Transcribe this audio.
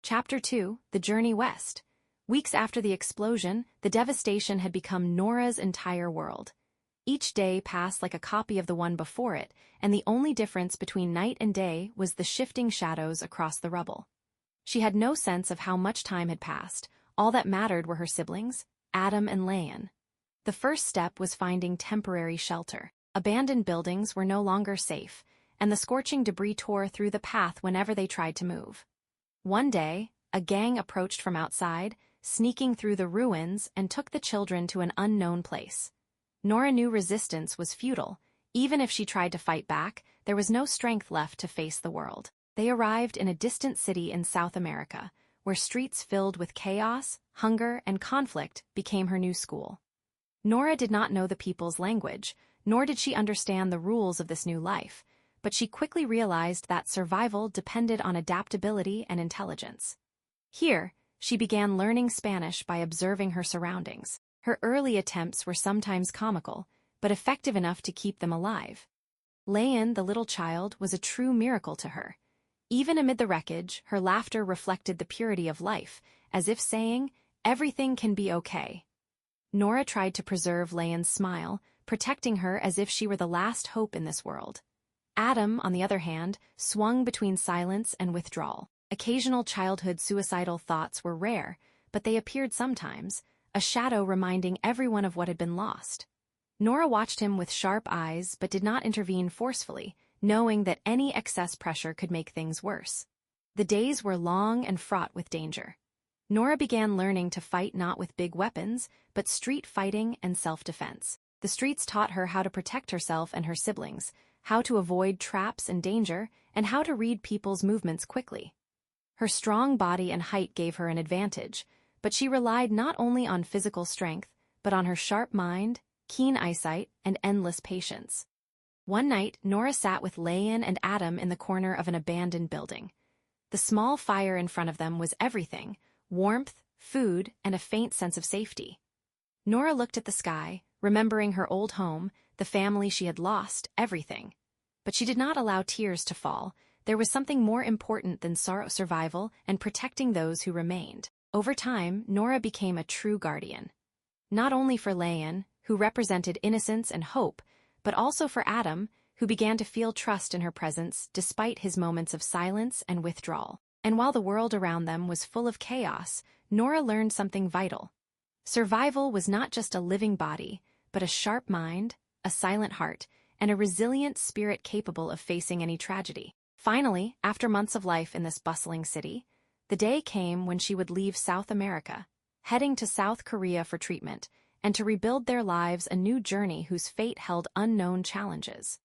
Chapter 2, The Journey West. Weeks after the explosion, the devastation had become Nora's entire world. Each day passed like a copy of the one before it, and the only difference between night and day was the shifting shadows across the rubble. She had no sense of how much time had passed. All that mattered were her siblings, Adam and Leon. The first step was finding temporary shelter. Abandoned buildings were no longer safe, and the scorching debris tore through the path whenever they tried to move. One day, a gang approached from outside, sneaking through the ruins, and took the children to an unknown place. Nora knew resistance was futile. Even if she tried to fight back, there was no strength left to face the world. They arrived in a distant city in South America, where streets filled with chaos, hunger, and conflict became her new school. Nora did not know the people's language, nor did she understand the rules of this new life, but she quickly realized that survival depended on adaptability and intelligence. Here, she began learning Spanish by observing her surroundings. Her early attempts were sometimes comical, but effective enough to keep them alive. Leon, the little child, was a true miracle to her. Even amid the wreckage, her laughter reflected the purity of life, as if saying, "Everything can be okay." Nora tried to preserve Leon's smile, protecting her as if she were the last hope in this world. Adam, on the other hand, swung between silence and withdrawal. Occasional childhood suicidal thoughts were rare, but they appeared sometimes, a shadow reminding everyone of what had been lost. Nora watched him with sharp eyes but did not intervene forcefully, knowing that any excess pressure could make things worse. The days were long and fraught with danger. Nora began learning to fight not with big weapons, but street fighting and self-defense. The streets taught her how to protect herself and her siblings, how to avoid traps and danger, and how to read people's movements quickly. Her strong body and height gave her an advantage, but she relied not only on physical strength, but on her sharp mind, keen eyesight, and endless patience. One night, Nora sat with Leon and Adam in the corner of an abandoned building. The small fire in front of them was everything: warmth, food, and a faint sense of safety. Nora looked at the sky, remembering her old home, the family she had lost, everything. But she did not allow tears to fall. There was something more important than survival and protecting those who remained. Over time, Nora became a true guardian. Not only for Leon, who represented innocence and hope, but also for Adam, who began to feel trust in her presence despite his moments of silence and withdrawal. And while the world around them was full of chaos, Nora learned something vital. Survival was not just a living body, but a sharp mind, a silent heart, and a resilient spirit capable of facing any tragedy. Finally, after months of life in this bustling city, the day came when she would leave South America, heading to South Korea for treatment, and to rebuild their lives a new journey whose fate held unknown challenges.